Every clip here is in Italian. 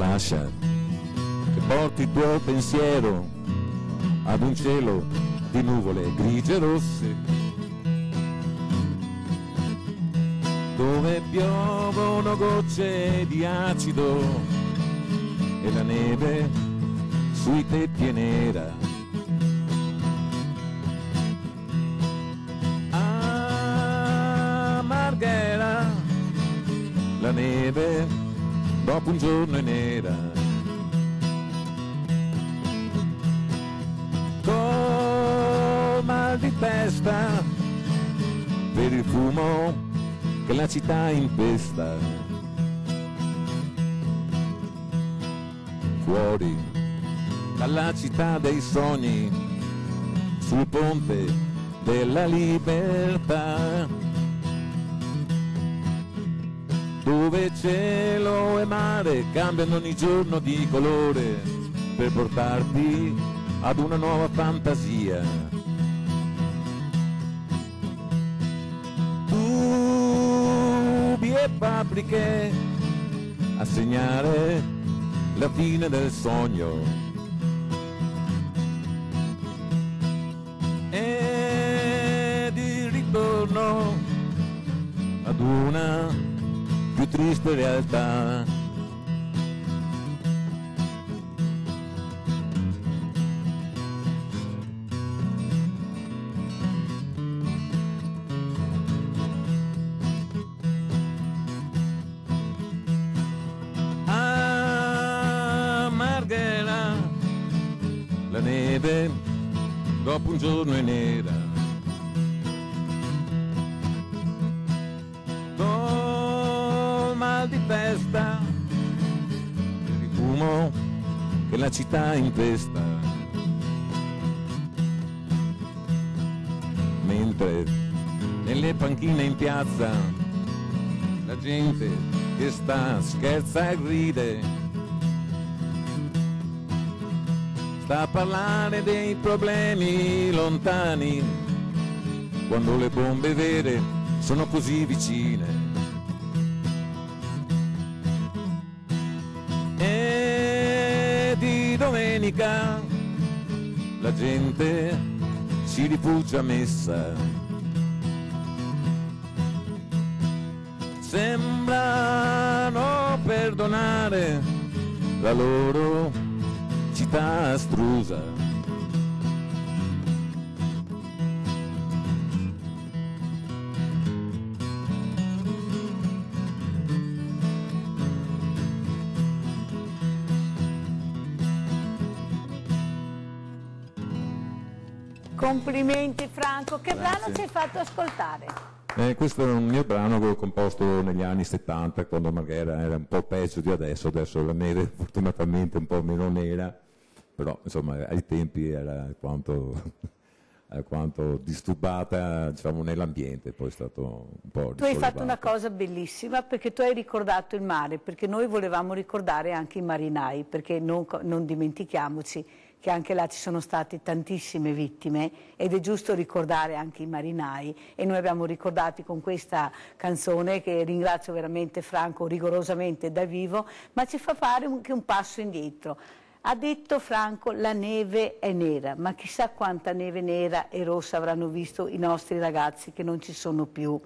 lascia che porti il tuo pensiero ad un cielo di nuvole grigie e rosse, dove piovono gocce di acido e la neve sui tetti è nera. Ah, Marghera, la neve dopo un giorno è nera. Col mal di testa per il fumo che la città impesta. Fuori dalla città dei sogni, sul ponte della libertà, dove cielo e mare cambiano ogni giorno di colore per portarti ad una nuova fantasia. Tubi e fabbriche a segnare la fine del sogno, ed il ritorno ad una più triste realtà. Ah, Marghera, la neve dopo un giorno è nera. Col mal di testa per il fumo che la città impesta, mentre nelle panchine in piazza la gente che sta, scherza e ride, sta a parlare dei problemi lontani, quando le bombe vere sono così vicine. E di domenica la gente si rifugia a messa, sembrano perdonare la loro città astrusa. Complimenti Franco, che Grazie. brano ci hai fatto ascoltare? Questo è un mio brano che ho composto negli anni 70, quando Marghera era un po' peggio di adesso la neve fortunatamente un po' meno nera, però insomma ai tempi era alquanto disturbata, diciamo, nell'ambiente, poi è stato un po' Tu hai fatto risollevato. una cosa bellissima, perché tu hai ricordato il mare, perché noi volevamo ricordare anche i marinai, perché non dimentichiamoci che anche là ci sono state tantissime vittime ed è giusto ricordare anche i marinai, e noi abbiamo ricordati con questa canzone, che ringrazio veramente Franco rigorosamente da vivo, ma ci fa fare anche un passo indietro. Ha detto Franco: la neve è nera, ma chissà quanta neve nera e rossa avranno visto i nostri ragazzi che non ci sono più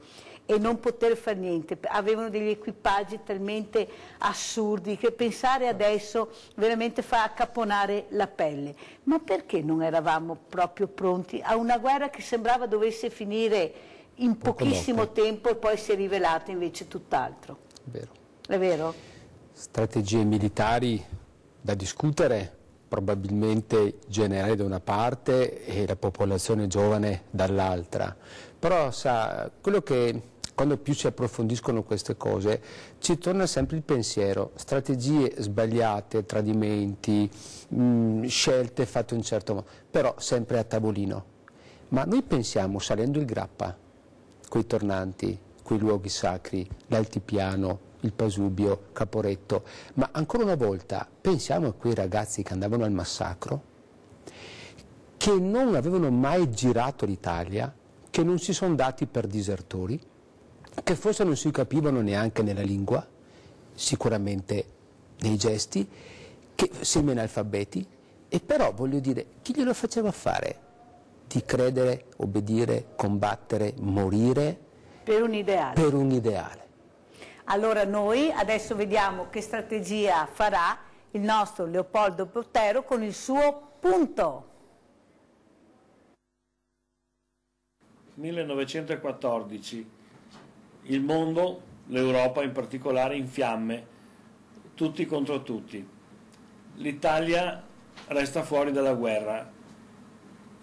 e non poter fare niente, avevano degli equipaggi talmente assurdi che pensare adesso veramente fa accapponare la pelle. Ma perché non eravamo proprio pronti a una guerra che sembrava dovesse finire in pochissimo tempo e poi si è rivelata invece tutt'altro? Vero. È vero? Strategie militari da discutere, probabilmente generali da una parte e la popolazione giovane dall'altra, però sa, quello che quando più si approfondiscono queste cose ci torna sempre il pensiero: strategie sbagliate, tradimenti, scelte fatte in un certo modo, però sempre a tavolino. Ma noi pensiamo, salendo il Grappa, quei tornanti, quei luoghi sacri, l'altipiano, il Pasubio, Caporetto, ma ancora una volta pensiamo a quei ragazzi che andavano al massacro, che non avevano mai girato l'Italia, che non si sono dati per disertori, che forse non si capivano neanche nella lingua, sicuramente dei gesti, che semi-analfabeti, e però voglio dire, chi glielo faceva fare di credere, obbedire, combattere, morire per un ideale? Per un ideale. Allora noi adesso vediamo che strategia farà il nostro Leopoldo Botero con il suo punto. 1914, il mondo, l'Europa in particolare, in fiamme, tutti contro tutti. L'Italia resta fuori dalla guerra.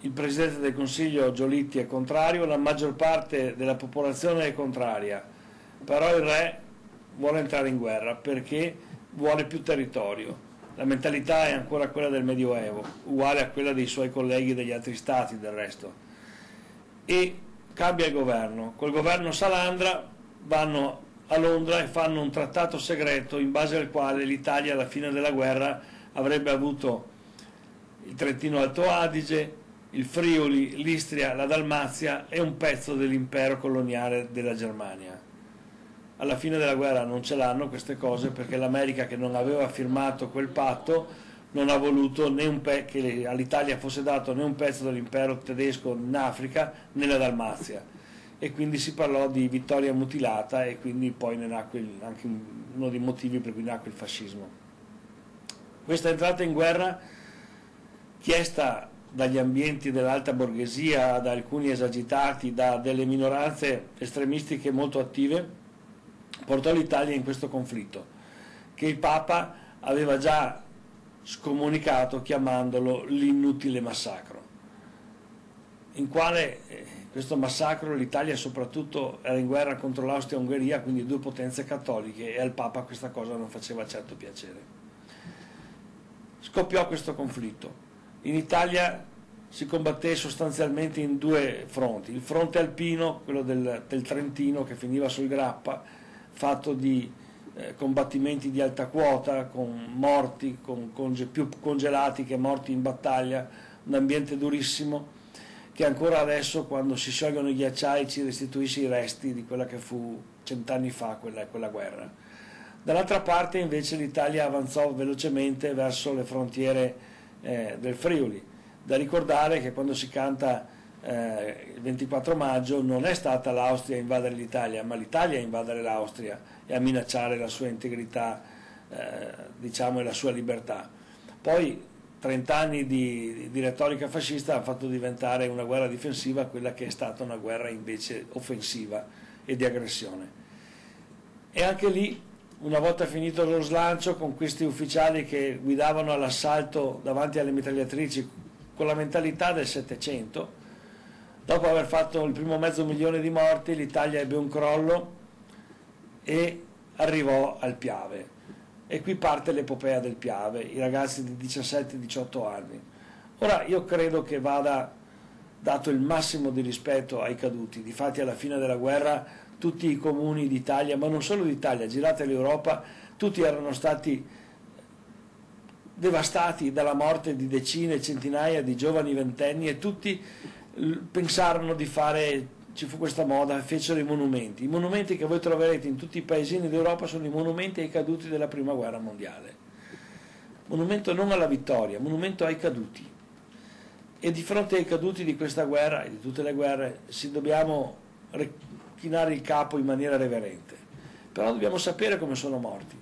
Il Presidente del Consiglio Giolitti è contrario, la maggior parte della popolazione è contraria, però il re vuole entrare in guerra perché vuole più territorio. La mentalità è ancora quella del Medioevo, uguale a quella dei suoi colleghi degli altri stati del resto. E cambia il governo. Col governo Salandra vanno a Londra e fanno un trattato segreto in base al quale l'Italia alla fine della guerra avrebbe avuto il Trentino Alto Adige, il Friuli, l'Istria, la Dalmazia e un pezzo dell'impero coloniale della Germania. Alla fine della guerra non ce l'hanno queste cose perché l'America, che non aveva firmato quel patto, non ha voluto né che all'Italia fosse dato né un pezzo dell'impero tedesco in Africa né la Dalmazia, e quindi si parlò di vittoria mutilata, e quindi poi ne nacque anche uno dei motivi per cui nacque il fascismo. Questa entrata in guerra, chiesta dagli ambienti dell'alta borghesia, da alcuni esagitati, da delle minoranze estremistiche molto attive, portò l'Italia in questo conflitto che il Papa aveva già scomunicato chiamandolo l'inutile massacro, in quale questo massacro l'Italia soprattutto era in guerra contro l'Austria-Ungheria, quindi due potenze cattoliche, e al Papa questa cosa non faceva certo piacere. Scoppiò questo conflitto. In Italia si combatté sostanzialmente in due fronti: il fronte alpino, quello del Trentino, che finiva sul Grappa, fatto di combattimenti di alta quota, con morti, più congelati che morti in battaglia, un ambiente durissimo che ancora adesso, quando si sciolgono i ghiacciai, ci restituisce i resti di quella che fu 100 anni fa quella guerra. Dall'altra parte invece l'Italia avanzò velocemente verso le frontiere del Friuli. Da ricordare che quando si canta il 24 maggio non è stata l'Austria a invadere l'Italia, ma l'Italia a invadere l'Austria e a minacciare la sua integrità, diciamo, e la sua libertà. Poi 30 anni di retorica fascista hanno fatto diventare una guerra difensiva quella che è stata una guerra invece offensiva e di aggressione. E anche lì, una volta finito lo slancio, con questi ufficiali che guidavano all'assalto davanti alle mitragliatrici con la mentalità del Settecento, dopo aver fatto il primo 500.000 di morti, l'Italia ebbe un crollo e arrivò al Piave. E qui parte l'epopea del Piave, i ragazzi di 17-18 anni. Ora io credo che vada dato il massimo di rispetto ai caduti. Difatti alla fine della guerra tutti i comuni d'Italia, ma non solo d'Italia, girate l'Europa, tutti erano stati devastati dalla morte di decine, centinaia di giovani ventenni, e tutti pensarono di fare, ci fu questa moda, fecero i monumenti. I monumenti che voi troverete in tutti i paesini d'Europa sono i monumenti ai caduti della prima guerra mondiale. Monumento non alla vittoria, monumento ai caduti. E di fronte ai caduti di questa guerra e di tutte le guerre dobbiamo chinare il capo in maniera reverente. Però dobbiamo sapere come sono morti.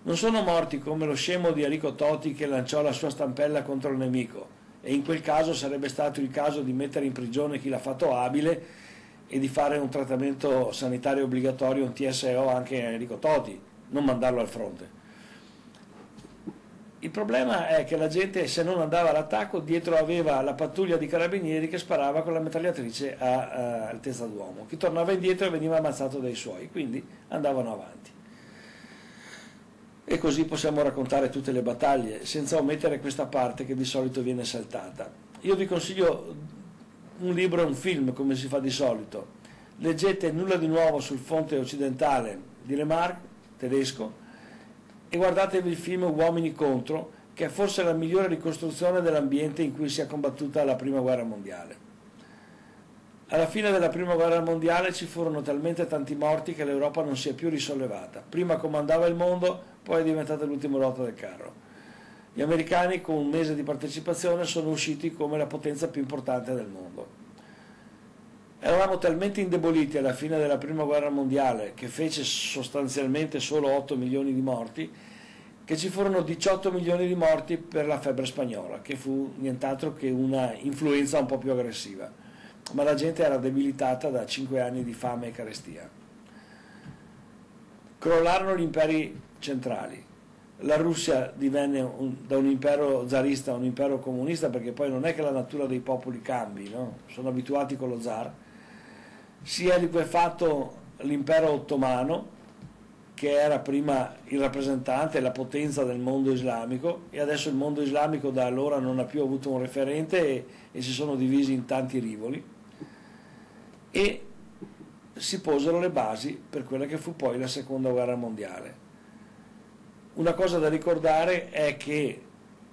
Non sono morti come lo scemo di Enrico Totti che lanciò la sua stampella contro il nemico, e in quel caso sarebbe stato il caso di mettere in prigione chi l'ha fatto abile e di fare un trattamento sanitario obbligatorio, un TSO anche a Enrico Totti, non mandarlo al fronte. Il problema è che la gente, se non andava all'attacco, dietro aveva la pattuglia di carabinieri che sparava con la mitragliatrice a altezza d'uomo. Chi tornava indietro veniva ammazzato dai suoi, quindi andavano avanti. E così possiamo raccontare tutte le battaglie, senza omettere questa parte che di solito viene saltata. Io vi consiglio un libro e un film, come si fa di solito. Leggete Nulla di nuovo sul fronte occidentale di Remarque, tedesco, e guardatevi il film Uomini contro, che è forse la migliore ricostruzione dell'ambiente in cui si è combattuta la Prima Guerra Mondiale. Alla fine della Prima Guerra Mondiale ci furono talmente tanti morti che l'Europa non si è più risollevata. Prima comandava il mondo, poi è diventata l'ultima ruota del carro. Gli americani con un mese di partecipazione sono usciti come la potenza più importante del mondo. Eravamo talmente indeboliti alla fine della prima guerra mondiale, che fece sostanzialmente solo 8 milioni di morti, che ci furono 18 milioni di morti per la febbre spagnola, che fu nient'altro che una influenza un po' più aggressiva, ma la gente era debilitata da 5 anni di fame e carestia. Crollarono gli imperi centrali. La Russia divenne da un impero zarista a un impero comunista, perché poi non è che la natura dei popoli cambi, no? Sono abituati con lo zar. Si è liquefatto l'impero ottomano, che era prima il rappresentante e la potenza del mondo islamico, e adesso il mondo islamico da allora non ha più avuto un referente e si sono divisi in tanti rivoli, e si posero le basi per quella che fu poi la seconda guerra mondiale. Una cosa da ricordare è che,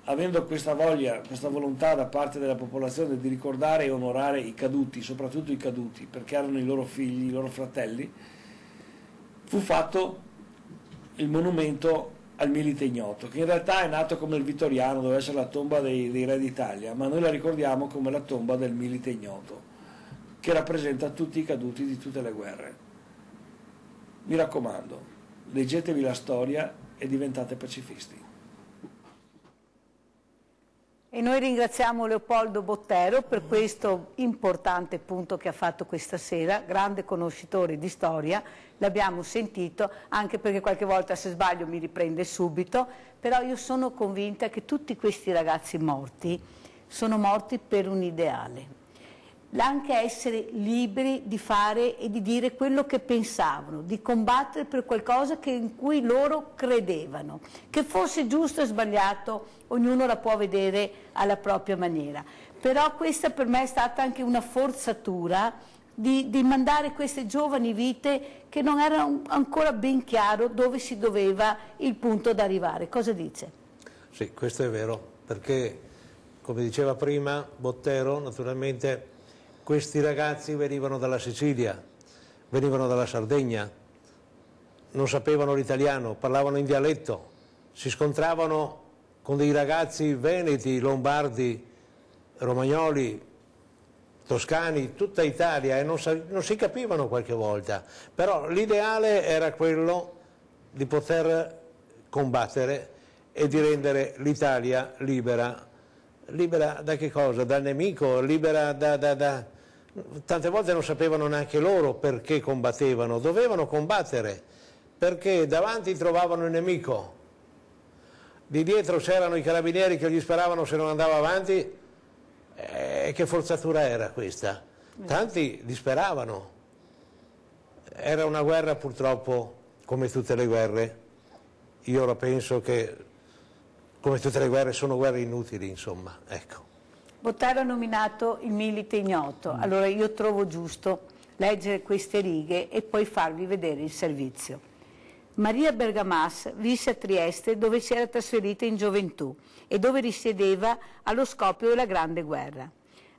avendo questa voglia, questa volontà da parte della popolazione di ricordare e onorare i caduti, soprattutto i caduti, perché erano i loro figli, i loro fratelli, fu fatto il monumento al Milite Ignoto, che in realtà è nato come il Vittoriano, doveva essere la tomba dei re d'Italia, ma noi la ricordiamo come la tomba del Milite Ignoto, che rappresenta tutti i caduti di tutte le guerre. Mi raccomando, leggetevi la storia e diventate pacifisti. E noi ringraziamo Leopoldo Bottero per questo importante punto che ha fatto questa sera, grande conoscitore di storia, l'abbiamo sentito, anche perché qualche volta se sbaglio mi riprende subito, però io sono convinta che tutti questi ragazzi morti sono morti per un ideale. Anche essere liberi di fare e di dire quello che pensavano, di combattere per qualcosa in cui loro credevano. Che fosse giusto o sbagliato, ognuno la può vedere alla propria maniera. Però questa per me è stata anche una forzatura di mandare queste giovani vite che non era ancora ben chiaro dove si doveva il punto da arrivare. Cosa dice? Sì, questo è vero, perché come diceva prima Bottero, naturalmente questi ragazzi venivano dalla Sicilia, venivano dalla Sardegna, non sapevano l'italiano, parlavano in dialetto, si scontravano con dei ragazzi veneti, lombardi, romagnoli, toscani, tutta Italia, e non si capivano qualche volta, però l'ideale era quello di poter combattere e di rendere l'Italia libera. Libera da che cosa? Dal nemico, libera da... Tante volte non sapevano neanche loro perché combattevano, dovevano combattere, perché davanti trovavano il nemico, di dietro c'erano i carabinieri che gli sparavano se non andava avanti, che forzatura era questa? Tanti disperavano, era una guerra purtroppo come tutte le guerre, io la penso che come tutte le guerre sono guerre inutili, insomma, ecco. Bottero ha nominato il Milite Ignoto, allora io trovo giusto leggere queste righe e poi farvi vedere il servizio. Maria Bergamas visse a Trieste, dove si era trasferita in gioventù e dove risiedeva allo scoppio della Grande Guerra.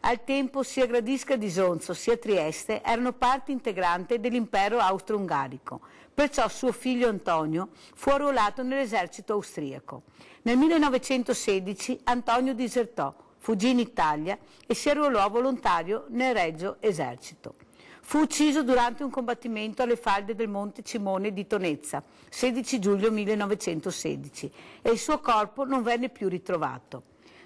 Al tempo sia Gradisca di Sonzo sia Trieste erano parte integrante dell'impero austro-ungarico, perciò suo figlio Antonio fu arruolato nell'esercito austriaco. Nel 1916 Antonio disertò, fuggì in Italia e si arruolò volontario nel Regio Esercito. Fu ucciso durante un combattimento alle falde del Monte Cimone di Tonezza, 16 giugno 1916, e il suo corpo non venne più ritrovato.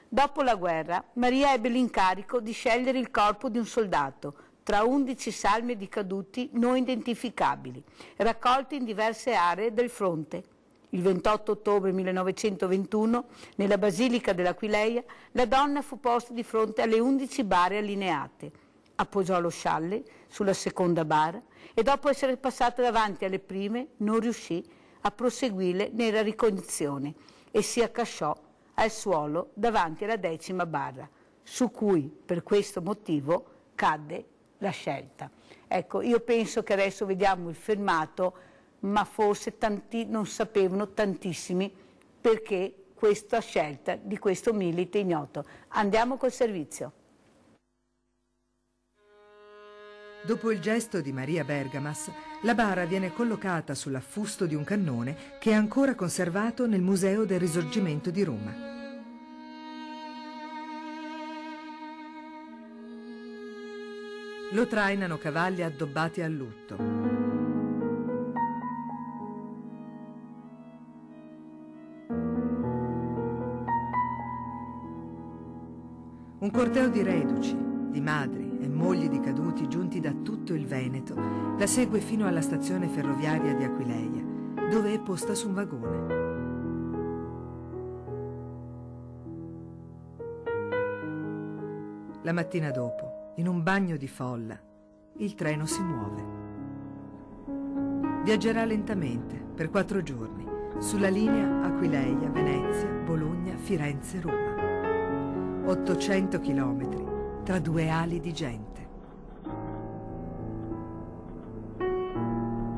Dopo la guerra, Maria ebbe l'incarico di scegliere il corpo di un soldato, tra 11 salme di caduti non identificabili, raccolti in diverse aree del fronte. Il 28 ottobre 1921, nella Basilica dell'Aquileia, la donna fu posta di fronte alle 11 bare allineate. Appoggiò lo scialle sulla seconda bara e dopo essere passata davanti alle prime non riuscì a proseguire nella ricognizione e si accasciò al suolo davanti alla 10ª bara, su cui per questo motivo cadde la scelta. Ecco, io penso che adesso vediamo il filmato, ma forse tanti non sapevano, tantissimi, perché questa scelta di questo Milite Ignoto. Andiamo col servizio. Dopo il gesto di Maria Bergamas, la bara viene collocata sull'affusto di un cannone che è ancora conservato nel Museo del Risorgimento di Roma. Lo trainano cavalli addobbati a lutto. Un corteo di reduci, di madri e mogli di caduti giunti da tutto il Veneto la segue fino alla stazione ferroviaria di Aquileia, dove è posta su un vagone. La mattina dopo, in un bagno di folla, il treno si muove. Viaggerà lentamente per 4 giorni sulla linea Aquileia, Venezia, Bologna, Firenze, Roma. 800 chilometri tra 2 ali di gente.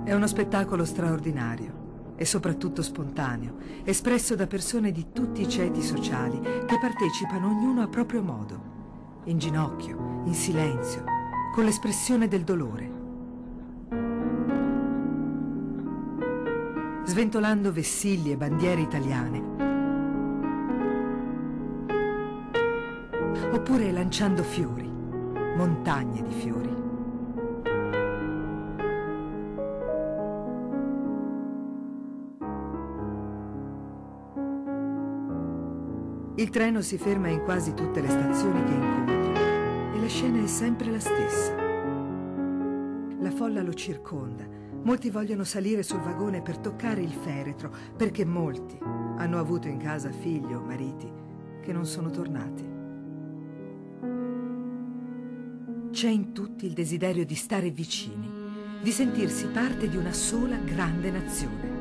È uno spettacolo straordinario e soprattutto spontaneo, espresso da persone di tutti i ceti sociali che partecipano ognuno a proprio modo, in ginocchio, in silenzio, con l'espressione del dolore. Sventolando vessilli e bandiere italiane, oppure lanciando fiori, montagne di fiori. Il treno si ferma in quasi tutte le stazioni che incontra e la scena è sempre la stessa. La folla lo circonda, molti vogliono salire sul vagone per toccare il feretro, perché molti hanno avuto in casa figli o mariti che non sono tornati. C'è in tutti il desiderio di stare vicini, di sentirsi parte di una sola grande nazione.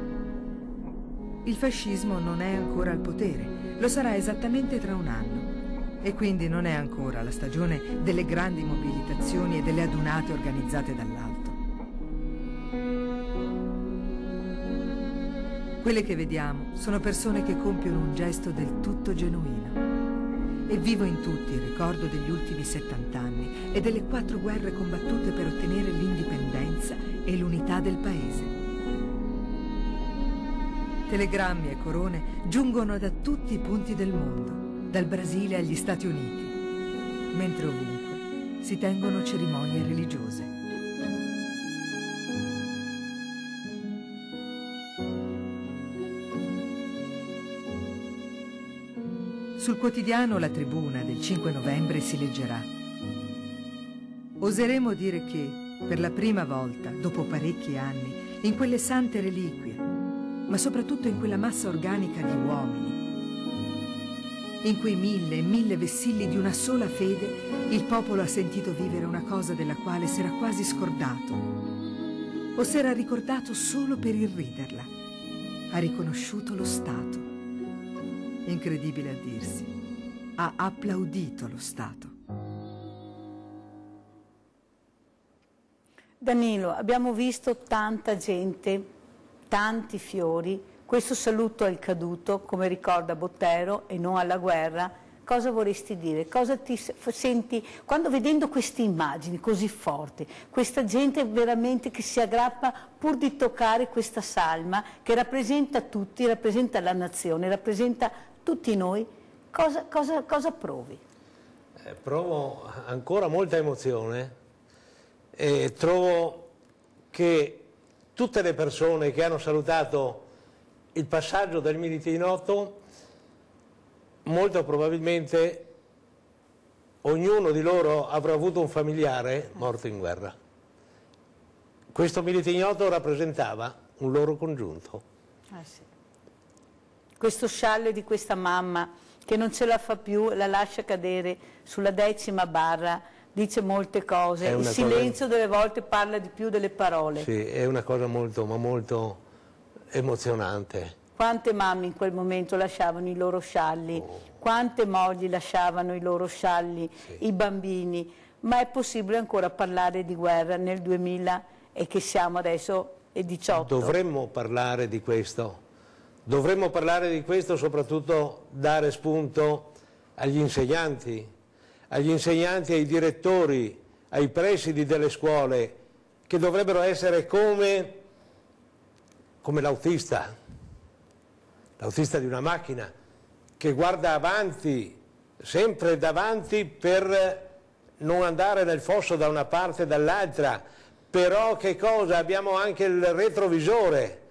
Il fascismo non è ancora al potere, lo sarà esattamente tra un anno, e quindi non è ancora la stagione delle grandi mobilitazioni e delle adunate organizzate dall'alto. Quelle che vediamo sono persone che compiono un gesto del tutto genuino. È vivo in tutti il ricordo degli ultimi 70 anni e delle 4 guerre combattute per ottenere l'indipendenza e l'unità del paese. Telegrammi e corone giungono da tutti i punti del mondo, dal Brasile agli Stati Uniti, mentre ovunque si tengono cerimonie religiose. Sul quotidiano La Tribuna del 5 novembre si leggerà: oseremo dire che, per la prima volta, dopo parecchi anni, in quelle sante reliquie, ma soprattutto in quella massa organica di uomini, in quei 1000 e 1000 vessilli di una sola fede, il popolo ha sentito vivere una cosa della quale si era quasi scordato, o si era ricordato solo per irriderla. Ha riconosciuto lo Stato. Incredibile a dirsi, ha applaudito lo Stato. Danilo, abbiamo visto tanta gente, tanti fiori, questo saluto al caduto, come ricorda Botero, e non alla guerra. Cosa vorresti dire? Cosa ti senti quando, vedendo queste immagini così forti, questa gente veramente che si aggrappa pur di toccare questa salma che rappresenta tutti, rappresenta la nazione, rappresenta tutti noi, cosa provi? Provo ancora molta emozione e trovo che tutte le persone che hanno salutato il passaggio del Milite in Otto, molto probabilmente ognuno di loro avrà avuto un familiare morto in guerra. Questo Milite in Otto rappresentava un loro congiunto. Sì. Questo scialle di questa mamma che non ce la fa più, la lascia cadere sulla 10ª barra, dice molte cose, il silenzio delle volte parla di più delle parole. Sì, è una cosa molto, ma molto emozionante. Quante mamme in quel momento lasciavano i loro scialli, quante mogli lasciavano i loro scialli, i bambini, ma è possibile ancora parlare di guerra nel 2000 e che siamo adesso e 18? Dovremmo parlare di questo. Dovremmo parlare di questo, soprattutto dare spunto agli insegnanti, ai direttori, ai presidi delle scuole, che dovrebbero essere come l'autista di una macchina, che guarda avanti, sempre davanti, per non andare nel fosso da una parte e dall'altra, però che cosa? Abbiamo anche il retrovisore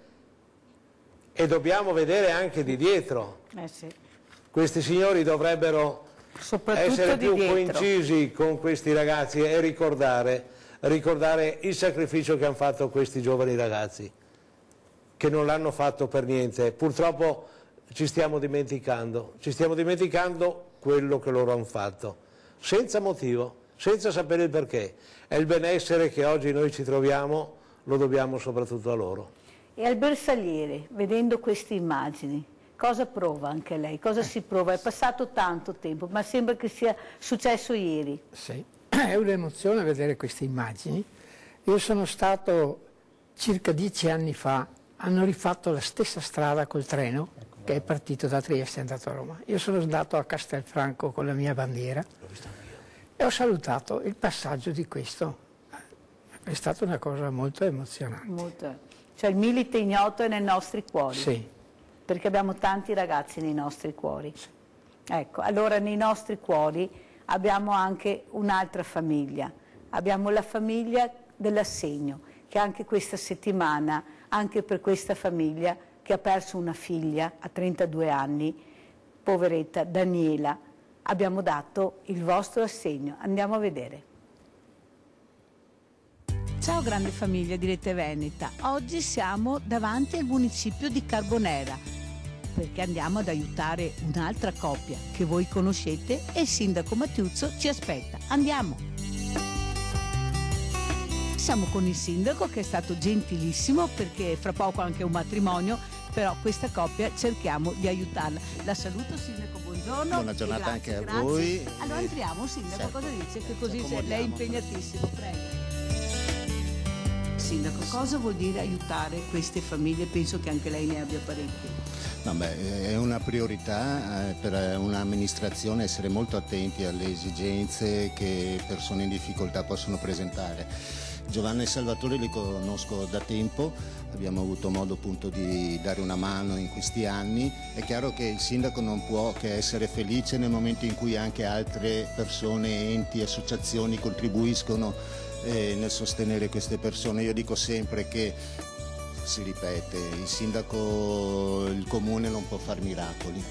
e dobbiamo vedere anche di dietro. Sì. Questi signori dovrebbero essere più coincisi con questi ragazzi e ricordare il sacrificio che hanno fatto questi giovani ragazzi, che non l'hanno fatto per niente. Purtroppo ci stiamo dimenticando quello che loro hanno fatto, senza motivo, senza sapere il perché. E il benessere che oggi noi ci troviamo lo dobbiamo soprattutto a loro. E al Bersagliere, vedendo queste immagini, cosa prova anche lei? Cosa si prova? È passato tanto tempo, ma sembra che sia successo ieri. Sì, è un'emozione vedere queste immagini. Io sono stato circa 10 anni fa, hanno rifatto la stessa strada col treno che è partito da Trieste e è andato a Roma. Io sono andato a Castelfranco con la mia bandiera e ho salutato il passaggio di questo. È stata una cosa molto emozionante. Cioè il Milite Ignoto è nei nostri cuori. Sì. Perché abbiamo tanti ragazzi nei nostri cuori. Sì. Ecco, allora nei nostri cuori abbiamo anche un'altra famiglia. Abbiamo la famiglia dell'assegno, che anche questa settimana, anche per questa famiglia che ha perso una figlia a 32 anni, poveretta Daniela, abbiamo dato il vostro assegno. Andiamo a vedere. Ciao grande famiglia di Rete Veneta, oggi siamo davanti al municipio di Carbonera perché andiamo ad aiutare un'altra coppia che voi conoscete e il sindaco Mattiuzzo ci aspetta. Andiamo! Siamo con il sindaco che è stato gentilissimo perché fra poco anche un matrimonio, però questa coppia cerchiamo di aiutarla. La saluto sindaco, buongiorno. Buona giornata grazie, anche a voi. Allora entriamo sindaco, certo. Cosa dice? Che così se lei è impegnatissimo, prego. Sindaco, cosa vuol dire aiutare queste famiglie? Penso che anche lei ne abbia parecchie. È una priorità per un'amministrazione essere molto attenti alle esigenze che persone in difficoltà possono presentare. Giovanna e Salvatore li conosco da tempo, abbiamo avuto modo appunto di dare una mano in questi anni. È chiaro che il sindaco non può che essere felice nel momento in cui anche altre persone, enti, associazioni contribuiscono nel sostenere queste persone. Io dico sempre che, si ripete, il sindaco, il comune non può fare miracoli.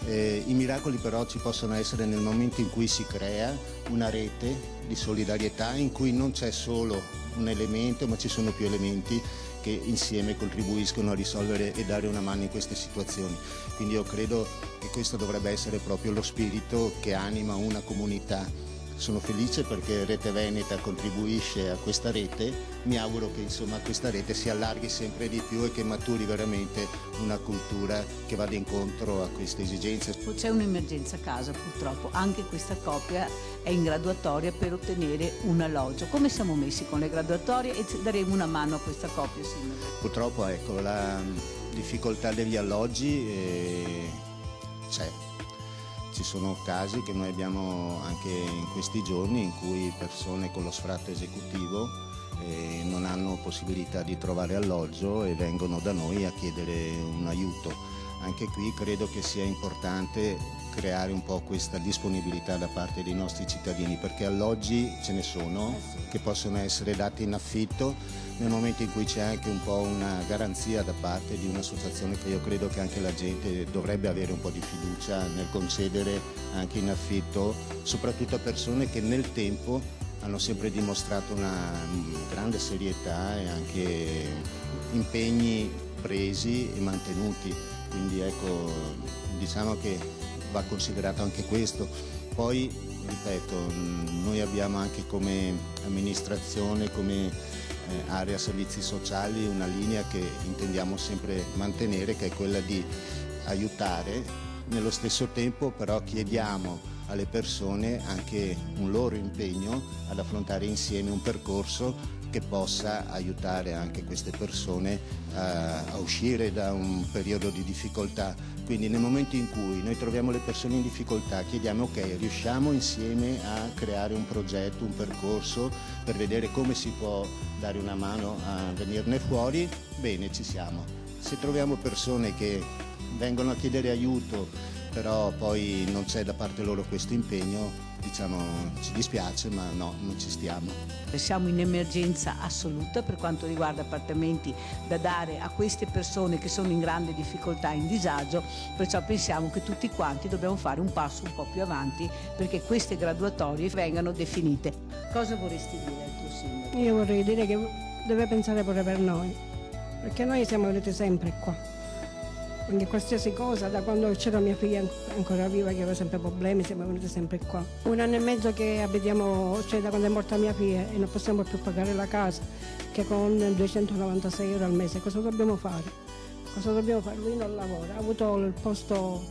I miracoli però ci possono essere nel momento in cui si crea una rete di solidarietà in cui non c'è solo un elemento ma ci sono più elementi che insieme contribuiscono a risolvere e dare una mano in queste situazioni. Quindi io credo che questo dovrebbe essere proprio lo spirito che anima una comunità. Sono felice perché Rete Veneta contribuisce a questa rete, mi auguro che insomma questa rete si allarghi sempre di più e che maturi veramente una cultura che vada incontro a queste esigenze. C'è un'emergenza a casa purtroppo, anche questa coppia è in graduatoria per ottenere un alloggio. Come siamo messi con le graduatorie e daremo una mano a questa coppia, sindaco? Purtroppo ecco, la difficoltà degli alloggi c'è. Ci sono casi che noi abbiamo anche in questi giorni in cui persone con lo sfratto esecutivo non hanno possibilità di trovare alloggio e vengono da noi a chiedere un aiuto. Anche qui credo che sia importante creare un po' questa disponibilità da parte dei nostri cittadini, perché alloggi ce ne sono che possono essere dati in affitto nel momento in cui c'è anche un po' una garanzia da parte di un'associazione, che io credo che anche la gente dovrebbe avere un po' di fiducia nel concedere anche in affitto, soprattutto a persone che nel tempo hanno sempre dimostrato una grande serietà e anche impegni presi e mantenuti. Quindi ecco, diciamo che va considerato anche questo. Poi, ripeto, noi abbiamo anche come amministrazione, come area servizi sociali, una linea che intendiamo sempre mantenere, che è quella di aiutare. Nello stesso tempo però chiediamo alle persone anche un loro impegno ad affrontare insieme un percorso che possa aiutare anche queste persone a uscire da un periodo di difficoltà. Quindi nel momento in cui noi troviamo le persone in difficoltà chiediamo ok, riusciamo insieme a creare un progetto, un percorso per vedere come si può dare una mano a venirne fuori, bene, ci siamo. Se troviamo persone che vengono a chiedere aiuto però poi non c'è da parte loro questo impegno, diciamo ci dispiace ma no, non ci stiamo. Siamo in emergenza assoluta per quanto riguarda appartamenti da dare a queste persone che sono in grande difficoltà e in disagio, perciò pensiamo che tutti quanti dobbiamo fare un passo un po' più avanti perché queste graduatorie vengano definite. Cosa vorresti dire al tuo sindaco? Io vorrei dire che deve pensare pure per noi, perché noi siamo venuti sempre qua. Quindi qualsiasi cosa, da quando c'era mia figlia ancora viva che aveva sempre problemi, siamo venuti sempre qua. 1 anno e mezzo che abitiamo, cioè da quando è morta mia figlia e non possiamo più pagare la casa, che con 296 euro al mese, cosa dobbiamo fare? Cosa dobbiamo fare? Lui non lavora, ha avuto il posto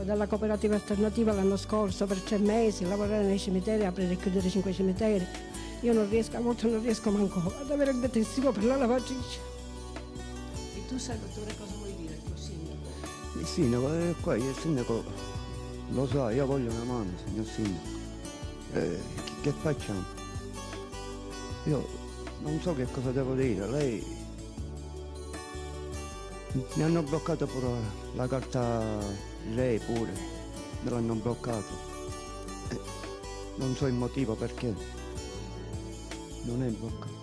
dalla cooperativa alternativa l'anno scorso per 3 mesi, lavorare nei cimiteri, aprire e chiudere 5 cimiteri. Io non riesco, a volte non riesco manco ad avere il detersivo per la lavatrice. E tu Salvatore cosa vuoi dire al tuo sindaco? Il sindaco è qua, il sindaco lo sa, io voglio una mano, signor sindaco. Che facciamo? Io non so che cosa devo dire, lei... Mi hanno bloccato pure la carta REI pure, me l'hanno bloccato. Non so il motivo perché. Non è bloccato.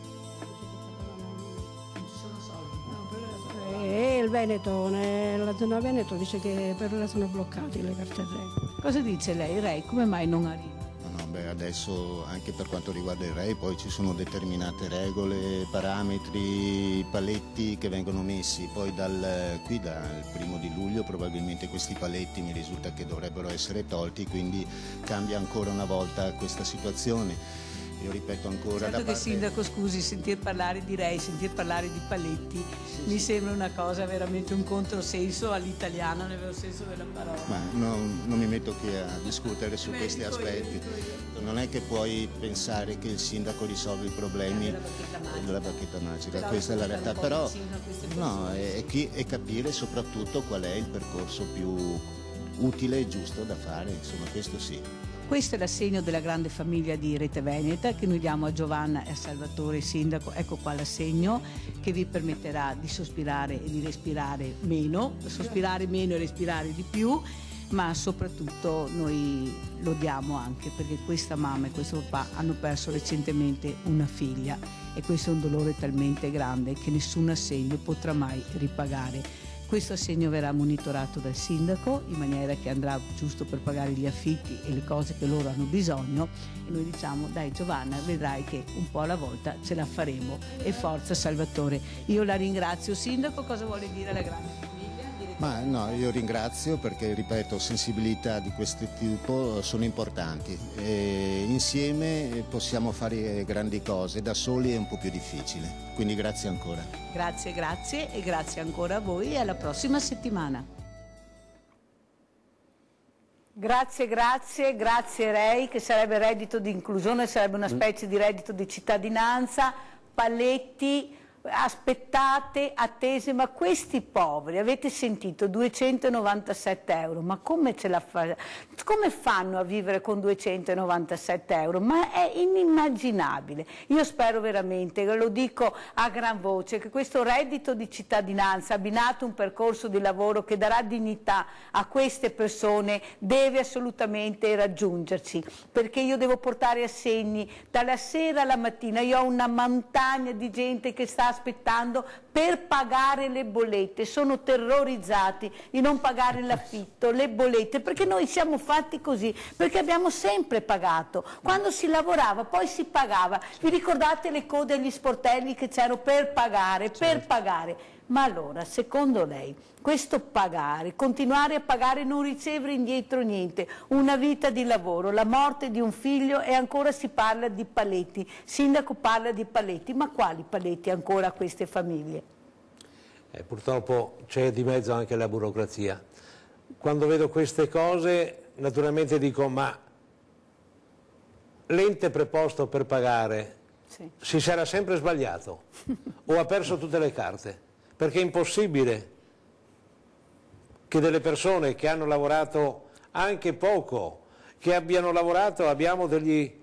E il Veneto, nella zona Veneto dice che per ora sono bloccati le carte REI. Cosa dice lei? Rei, come mai non arriva? Beh, adesso anche per quanto riguarda il REI poi ci sono determinate regole, parametri, paletti che vengono messi, poi qui dal 1° luglio probabilmente questi paletti mi risulta che dovrebbero essere tolti, quindi cambia ancora una volta questa situazione. Io ripeto ancora certo da che parte... sindaco, scusi, sentir parlare di REI, sentir parlare di paletti mi sembra una cosa veramente un controsenso all'italiano nel vero senso della parola. Ma non mi metto qui a discutere su questi aspetti. Non è che puoi pensare che il sindaco risolve i problemi della bacchetta magica, questa è la realtà, però no, è capire soprattutto qual è il percorso più utile e giusto da fare, insomma questo sì. Questo è l'assegno della grande famiglia di Rete Veneta che noi diamo a Giovanna e a Salvatore sindaco. Ecco qua l'assegno che vi permetterà di sospirare e di respirare meno, sospirare meno e respirare di più, ma soprattutto noi lo diamo anche perché questa mamma e questo papà hanno perso recentemente una figlia e questo è un dolore talmente grande che nessun assegno potrà mai ripagare. Questo assegno verrà monitorato dal sindaco in maniera che andrà giusto per pagare gli affitti e le cose che loro hanno bisogno e noi diciamo dai Giovanna, vedrai che un po' alla volta ce la faremo e forza Salvatore. Io la ringrazio. Sindaco, cosa vuole dire alla grande famiglia? Ma no, io ringrazio perché, ripeto, sensibilità di questo tipo sono importanti e insieme possiamo fare grandi cose, da soli è un po' più difficile, quindi grazie ancora. Grazie e grazie ancora a voi e alla prossima settimana. Grazie Rei, che sarebbe reddito di inclusione, sarebbe una specie di reddito di cittadinanza, paletti, aspettate, attese, ma questi poveri, avete sentito, 297 euro, ma come ce la come fanno a vivere con 297 euro? Ma è inimmaginabile. Io spero veramente, lo dico a gran voce, che questo reddito di cittadinanza abbinato a un percorso di lavoro che darà dignità a queste persone deve assolutamente raggiungerci, perché io devo portare assegni dalla sera alla mattina, io ho una montagna di gente che sta aspettando per pagare le bollette, sono terrorizzati di non pagare l'affitto, le bollette, perché noi siamo fatti così, perché abbiamo sempre pagato, quando si lavorava poi si pagava, vi ricordate le code agli sportelli che c'erano per pagare, ma allora secondo lei questo pagare, continuare a pagare, non ricevere indietro niente, una vita di lavoro, la morte di un figlio e ancora si parla di paletti, sindaco parla di paletti, ma quali paletti ancora a queste famiglie? Purtroppo c'è di mezzo anche la burocrazia. Quando vedo queste cose naturalmente dico ma l'ente preposto per pagare si sarà sempre sbagliato o ha perso tutte le carte, perché è impossibile che delle persone che hanno lavorato anche poco, che abbiano lavorato, abbiamo degli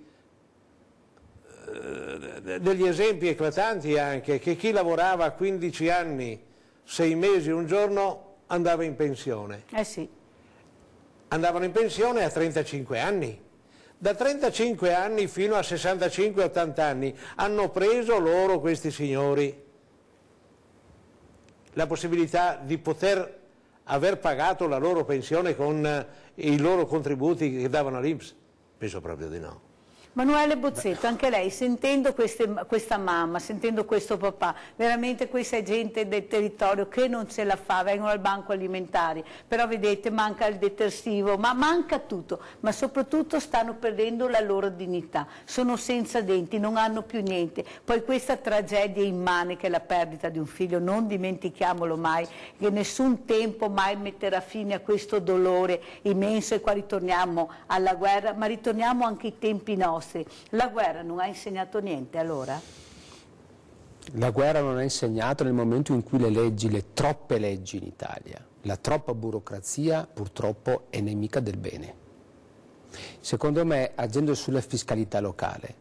esempi eclatanti anche, che chi lavorava 15 anni, 6 mesi, un giorno andava in pensione. Sì. Andavano in pensione a 35 anni. Da 35 anni fino a 65-80 anni hanno preso loro, questi signori, la possibilità di poter aver pagato la loro pensione con i loro contributi che davano all'INPS? Penso proprio di no. Manuele Bozzetto, anche lei, sentendo questa mamma, sentendo questo papà, veramente questa gente del territorio che non ce la fa, vengono al banco alimentari, però vedete manca il detersivo, ma manca tutto, ma soprattutto stanno perdendo la loro dignità, sono senza denti, non hanno più niente. Poi questa tragedia immane che è la perdita di un figlio, non dimentichiamolo mai, che nessun tempo mai metterà fine a questo dolore immenso, e qua ritorniamo alla guerra, ma ritorniamo anche ai tempi nostri. La guerra non ha insegnato niente allora? La guerra non ha insegnato nel momento in cui le troppe leggi in Italia, la troppa burocrazia purtroppo è nemica del bene. Secondo me, agendo sulla fiscalità locale,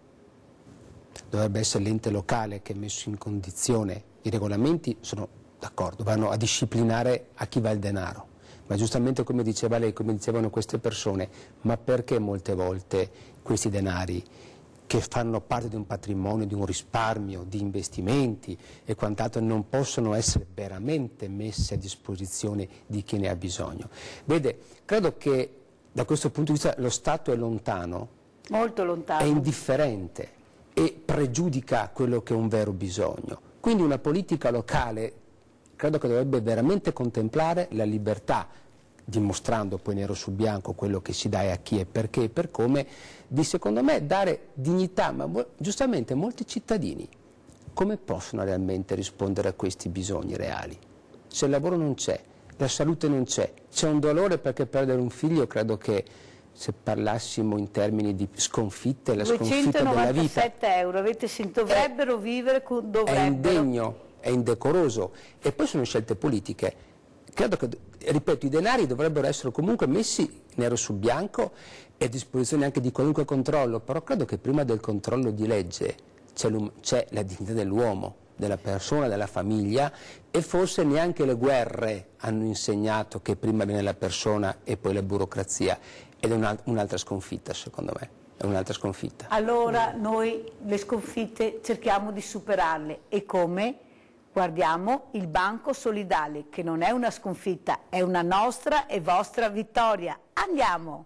dovrebbe essere l'ente locale che è messo in condizione, i regolamenti sono d'accordo, vanno a disciplinare a chi va il denaro. Ma giustamente come diceva lei, come dicevano queste persone, ma perché molte volte questi denari che fanno parte di un patrimonio, di un risparmio, di investimenti e quant'altro non possono essere veramente messi a disposizione di chi ne ha bisogno? Vede, credo che da questo punto di vista lo Stato è lontano, molto lontano, è indifferente e pregiudica quello che è un vero bisogno. Quindi una politica locale credo che dovrebbe veramente contemplare la libertà, dimostrando poi nero su bianco quello che si dà e a chi e perché e per come, di secondo me dare dignità, ma giustamente molti cittadini come possono realmente rispondere a questi bisogni reali? Se il lavoro non c'è, la salute non c'è un dolore perché perdere un figlio, credo che se parlassimo in termini di sconfitte, la sconfitta della vita. 297 euro, avete sentito, dovrebbero vivere, dovrebbero. È indegno, è indecoroso e poi sono scelte politiche. Credo che, ripeto, i denari dovrebbero essere comunque messi nero su bianco e a disposizione anche di qualunque controllo, però credo che prima del controllo di legge c'è la dignità dell'uomo, della persona, della famiglia, e forse neanche le guerre hanno insegnato che prima viene la persona e poi la burocrazia, ed è un'altra sconfitta secondo me. È un'altra sconfitta. Allora noi le sconfitte cerchiamo di superarle, e come? Guardiamo il Banco Solidale, che non è una sconfitta, è una nostra e vostra vittoria. Andiamo!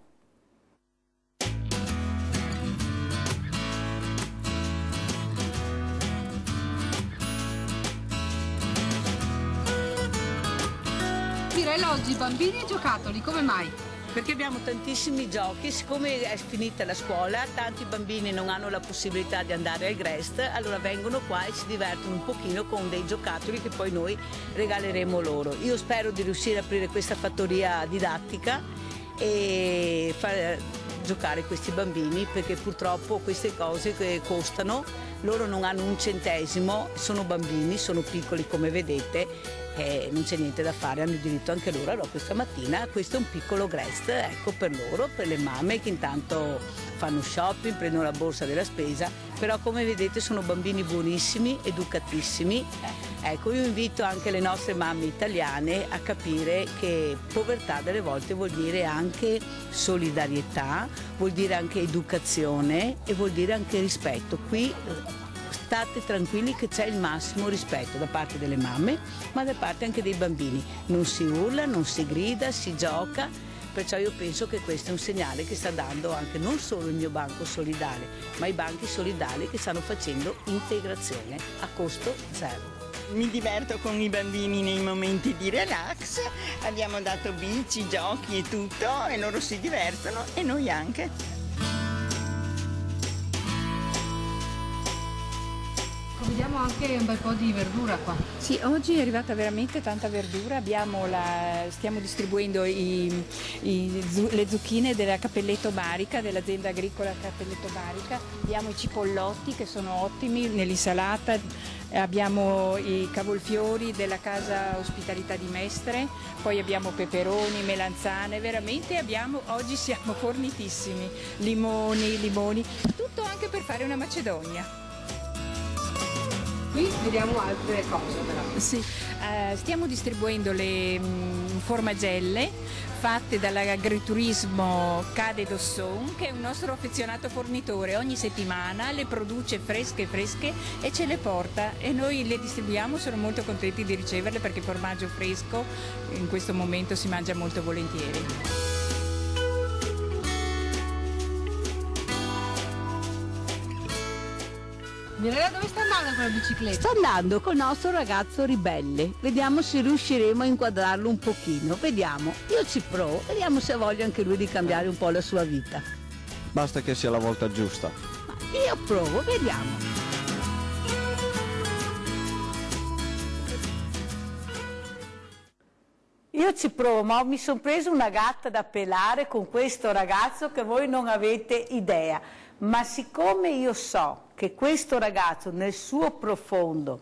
Pirello oggi bambini e giocattoli, come mai? Perché abbiamo tantissimi giochi, siccome è finita la scuola, tanti bambini non hanno la possibilità di andare al Grest, allora vengono qua e si divertono un pochino con dei giocattoli che poi noi regaleremo loro. Io spero di riuscire a aprire questa fattoria didattica e far giocare questi bambini, perché purtroppo queste cose che costano, loro non hanno un centesimo, sono bambini, sono piccoli come vedete, non c'è niente da fare, hanno diritto anche loro. Allora questa mattina questo è un piccolo Grest, ecco, per loro, per le mamme che intanto fanno shopping, prendono la borsa della spesa, però come vedete sono bambini buonissimi, educatissimi. Ecco, io invito anche le nostre mamme italiane a capire che povertà delle volte vuol dire anche solidarietà, vuol dire anche educazione e vuol dire anche rispetto. Qui state tranquilli che c'è il massimo rispetto da parte delle mamme, ma da parte anche dei bambini. Non si urla, non si grida, si gioca, perciò io penso che questo è un segnale che sta dando anche non solo il mio banco solidale, ma i banchi solidali che stanno facendo integrazione a costo zero. Mi diverto con i bambini nei momenti di relax, abbiamo dato bici, giochi e tutto, e loro si divertono e noi anche. Vediamo anche un bel po' di verdura qua. Sì, oggi è arrivata veramente tanta verdura, stiamo distribuendo le zucchine della Cappelletto Barica, dell'azienda agricola Cappelletto Barica, abbiamo i cipollotti che sono ottimi nell'insalata, abbiamo i cavolfiori della casa ospitalità di Mestre, poi abbiamo peperoni, melanzane, veramente oggi siamo fornitissimi, limoni, tutto anche per fare una macedonia. Qui vediamo altre cose però. Sì, stiamo distribuendo le formagelle fatte dall'agriturismo Cade d'Osson, che è un nostro affezionato fornitore. Ogni settimana le produce fresche e ce le porta e noi le distribuiamo. Sono molto contenti di riceverle perché il formaggio fresco in questo momento si mangia molto volentieri. Mirella, dove sta andando con la bicicletta? Sta andando col nostro ragazzo ribelle. Vediamo se riusciremo a inquadrarlo un pochino. Vediamo. Io ci provo. Vediamo se ha voglia anche lui di cambiare un po' la sua vita. Basta che sia la volta giusta. Ma io provo, vediamo. Io ci provo, ma mi sono preso una gatta da pelare con questo ragazzo che voi non avete idea. Ma siccome io so che questo ragazzo nel suo profondo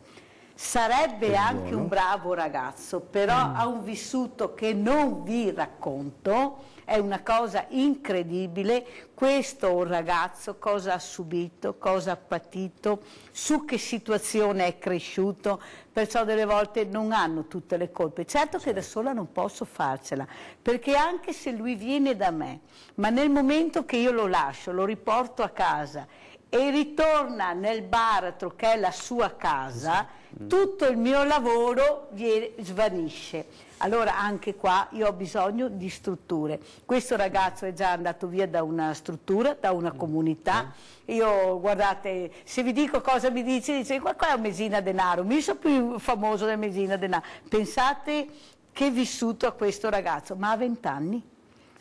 sarebbe anche un bravo ragazzo, però ha un vissuto che non vi racconto, è una cosa incredibile. Questo ragazzo cosa ha subito, cosa ha patito, su che situazione è cresciuto, perciò delle volte non hanno tutte le colpe. Certo che da sola non posso farcela, perché anche se lui viene da me, ma nel momento che io lo lascio, lo riporto a casa e ritorna nel baratro che è la sua casa, tutto il mio lavoro svanisce. Allora anche qua io ho bisogno di strutture. Questo ragazzo è già andato via da una struttura, da una comunità. Io, guardate, se vi dico cosa mi dice qua è un Mesina Denaro, mi sono più famoso del Mesina Denaro. Pensate che vissuto a questo ragazzo, ma ha 20 anni.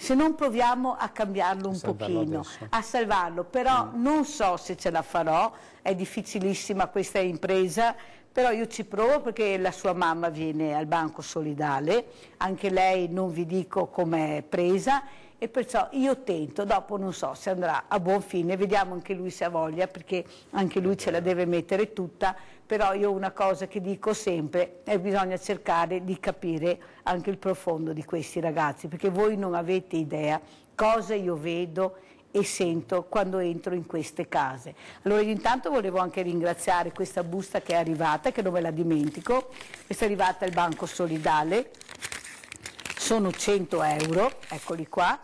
Se non proviamo a cambiarlo un pochino, a salvarlo, però non so se ce la farò, è difficilissima questa impresa, però io ci provo perché la sua mamma viene al Banco Solidale, anche lei non vi dico com'è presa, e perciò io tento, dopo non so se andrà a buon fine, vediamo anche lui se ha voglia, perché anche lui ce la deve mettere tutta, però io una cosa che dico sempre è che bisogna cercare di capire anche il profondo di questi ragazzi, perché voi non avete idea cosa io vedo e sento quando entro in queste case. Allora intanto volevo anche ringraziare questa busta che è arrivata, che non me la dimentico, questa è arrivata al Banco Solidale, sono 100 euro, eccoli qua,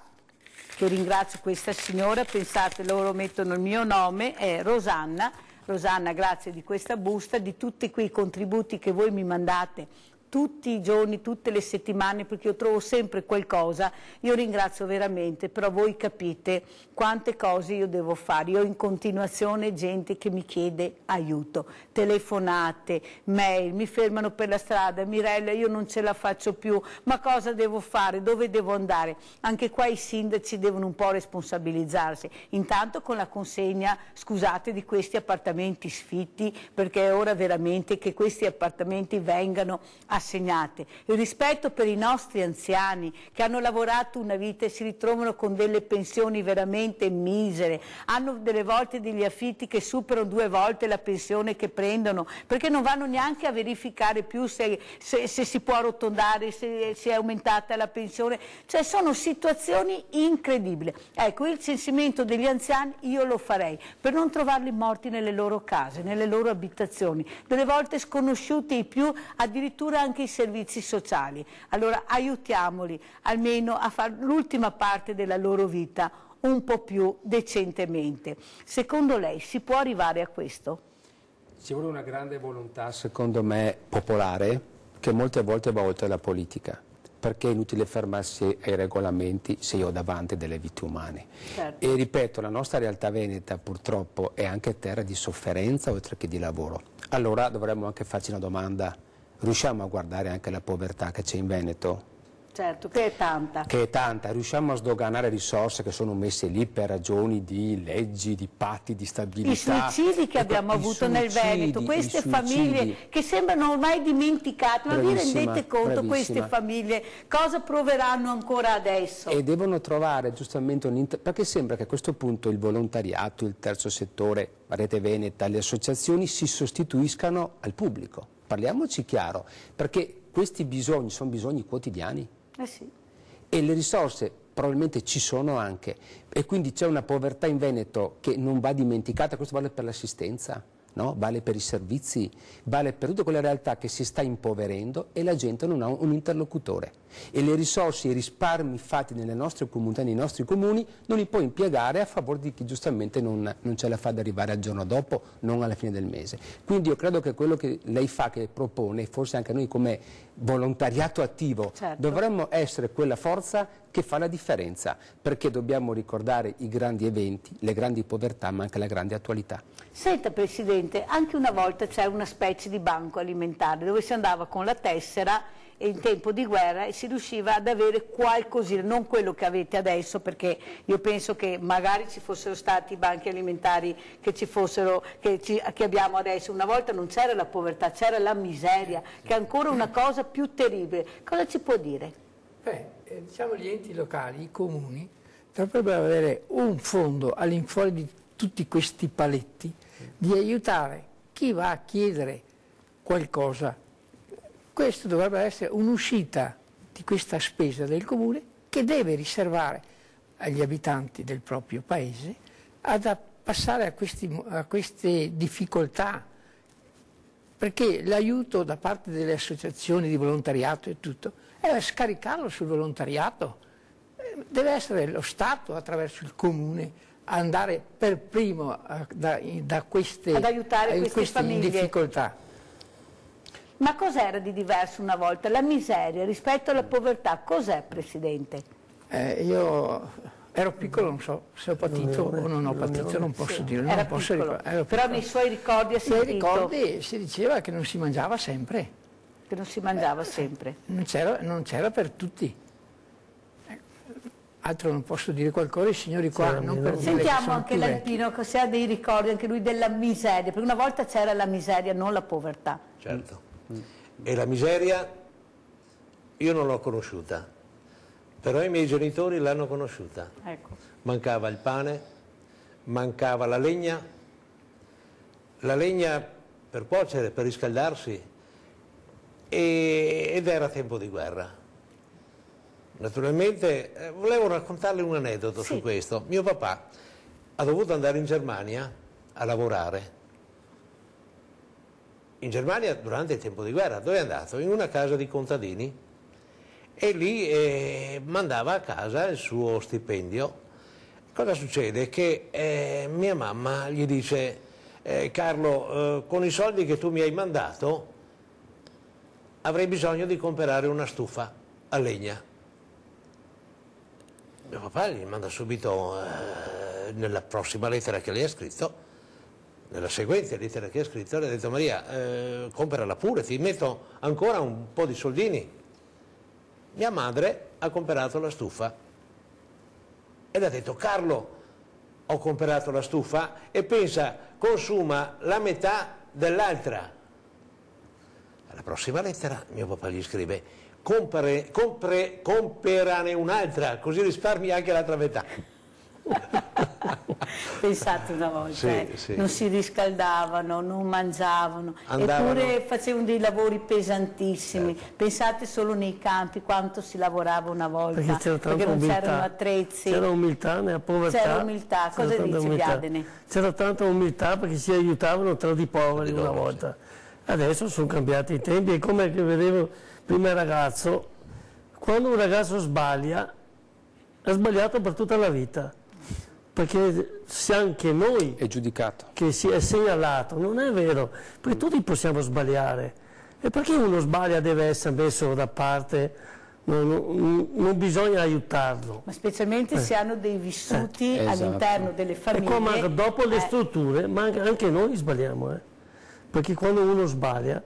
che ringrazio questa signora, pensate, loro mettono il mio nome, è Rosanna. Rosanna, grazie di questa busta, di tutti quei contributi che voi mi mandate tutti i giorni, tutte le settimane, perché io trovo sempre qualcosa. Io ringrazio veramente, però voi capite quante cose io devo fare. Io ho in continuazione gente che mi chiede aiuto, telefonate, mail, mi fermano per la strada, Mirella io non ce la faccio più, ma cosa devo fare, dove devo andare? Anche qua i sindaci devono un po' responsabilizzarsi, intanto con la consegna, scusate, di questi appartamenti sfitti, perché è ora veramente che questi appartamenti vengano assegnate. Il rispetto per i nostri anziani che hanno lavorato una vita e si ritrovano con delle pensioni veramente misere, hanno delle volte degli affitti che superano 2 volte la pensione che prendono, perché non vanno neanche a verificare più se si può arrotondare, se è aumentata la pensione, cioè sono situazioni incredibili. Ecco, il censimento degli anziani io lo farei per non trovarli morti nelle loro case, nelle loro abitazioni, delle volte sconosciuti i più, addirittura anche i servizi sociali. Allora aiutiamoli almeno a fare l'ultima parte della loro vita un po' più decentemente. Secondo lei si può arrivare a questo? Ci vuole una grande volontà, secondo me, popolare, che molte volte va oltre la politica, perché è inutile fermarsi ai regolamenti se io ho davanti delle vite umane. Certo. E ripeto, la nostra realtà veneta purtroppo è anche terra di sofferenza oltre che di lavoro. Allora dovremmo anche farci una domanda: riusciamo a guardare anche la povertà che c'è in Veneto? Certo, che è tanta. Che è tanta, riusciamo a sdoganare risorse che sono messe lì per ragioni di leggi, di patti, di stabilità. I suicidi che abbiamo avuto nel Veneto, queste famiglie che sembrano ormai dimenticate, ma vi rendete conto queste famiglie cosa proveranno ancora adesso? E devono trovare giustamente perché sembra che a questo punto il volontariato, il terzo settore, la Rete Veneta, le associazioni si sostituiscano al pubblico. Parliamoci chiaro, perché questi bisogni sono bisogni quotidiani. Sì. E le risorse probabilmente ci sono anche, e quindi c'è una povertà in Veneto che non va dimenticata. Questo vale per l'assistenza, no? Vale per i servizi, vale per tutte quelle realtà che si sta impoverendo e la gente non ha un interlocutore, e le risorse, i risparmi fatti nelle nostre comunità, nei nostri comuni, non li può impiegare a favore di chi giustamente non ce la fa ad arrivare al giorno dopo, non alla fine del mese. Quindi io credo che quello che lei fa, che propone, forse anche noi come volontariato attivo, dovremmo essere quella forza che fa la differenza, perché dobbiamo ricordare i grandi eventi, le grandi povertà, ma anche la grande attualità. Senta Presidente, anche una volta c'era una specie di banco alimentare dove si andava con la tessera e in tempo di guerra e si riusciva ad avere qualcosina, non quello che avete adesso, perché io penso che magari ci fossero stati i banchi alimentari che abbiamo adesso. Una volta non c'era la povertà, c'era la miseria, che è ancora una cosa più terribile. Cosa ci può dire? Diciamo gli enti locali, i comuni, dovrebbero avere un fondo all'infuori di tutti questi paletti di aiutare chi va a chiedere qualcosa. Questo dovrebbe essere un'uscita di questa spesa del comune che deve riservare agli abitanti del proprio paese ad passare a queste difficoltà, perché l'aiuto da parte delle associazioni di volontariato e tutto è scaricarlo sul volontariato. Deve essere lo Stato attraverso il comune a andare per primo da queste, ad aiutare queste famiglie. difficoltà. Ma cos'era di diverso una volta? La miseria rispetto alla povertà, cos'è, Presidente? Io ero piccolo, non so se ho patito o non ho patito, non posso dire. Era non posso piccolo, però nei suoi ricordi ha nei sentito... ricordi si diceva che non si mangiava sempre. Che non si mangiava sempre. Non c'era per tutti. Altro non posso dire qualcosa, i signori qua non per dire. Sentiamo anche l'Alpino, che se ha dei ricordi anche lui della miseria, perché una volta c'era la miseria, non la povertà. Certo. E la miseria io non l'ho conosciuta, però i miei genitori l'hanno conosciuta. Ecco. Mancava il pane, mancava la legna per cuocere, per riscaldarsi, ed era tempo di guerra. Naturalmente volevo raccontarle un aneddoto su questo. Mio papà ha dovuto andare in Germania a lavorare. In Germania durante il tempo di guerra. Dove è andato? In una casa di contadini, e lì mandava a casa il suo stipendio. Cosa succede? Che mia mamma gli dice: Carlo, con i soldi che tu mi hai mandato avrei bisogno di comprare una stufa a legna. Mio papà gli manda subito, nella prossima lettera che lei ha scritto, nella seguente lettera che ha scritto, le ha detto: Maria, comprala pure, ti metto ancora un po' di soldini. Mia madre ha comprato la stufa e le ha detto: Carlo, ho comprato la stufa e pensa, consuma la metà dell'altra. Alla prossima lettera mio papà gli scrive: comperane un'altra, così risparmi anche l'altra metà. Pensate una volta, non si riscaldavano, non mangiavano, eppure facevano dei lavori pesantissimi. Pensate solo nei campi quanto si lavorava una volta, perché non c'erano attrezzi. C'era umiltà nella povertà. C'era umiltà, cosa dice Viadene? C'era tanta umiltà perché si aiutavano tra di poveri una volta. Adesso sono cambiati i tempi, e come che vedevo prima il ragazzo, quando un ragazzo sbaglia, ha sbagliato per tutta la vita. Perché se anche noi è giudicato, che si è segnalato, non è vero, perché tutti possiamo sbagliare. E perché uno sbaglia deve essere messo da parte, non bisogna aiutarlo. Ma specialmente se hanno dei vissuti all'interno delle famiglie. E qua dopo le strutture, ma anche noi sbagliamo, perché quando uno sbaglia,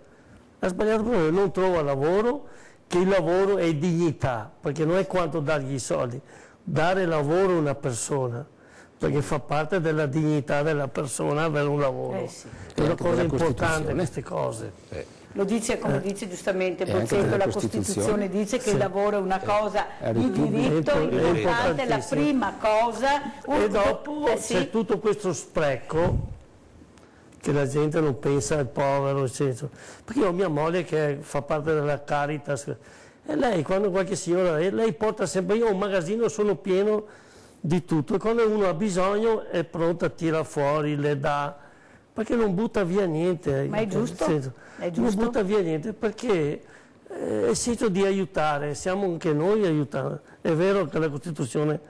ha sbagliato proprio, non trova lavoro che il lavoro è dignità, perché non è quanto dargli i soldi, dare lavoro a una persona, perché fa parte della dignità della persona avere un lavoro. Sì. È una cosa importante queste cose. Lo dice, come dice giustamente Pozzetto, la Costituzione dice che il lavoro è una cosa di diritto importante, è la prima cosa. E dopo c'è tutto questo spreco che la gente non pensa al povero, eccetera. Perché io ho mia moglie che fa parte della Caritas e lei, quando qualche signora, lei porta sempre, io ho un magazzino, sono pieno di tutto, e quando uno ha bisogno è pronta a tirare fuori, le dà, perché non butta via niente. Ma è giusto? È giusto? Non butta via niente perché è il senso di aiutare, siamo anche noi aiutati. È vero che la Costituzione,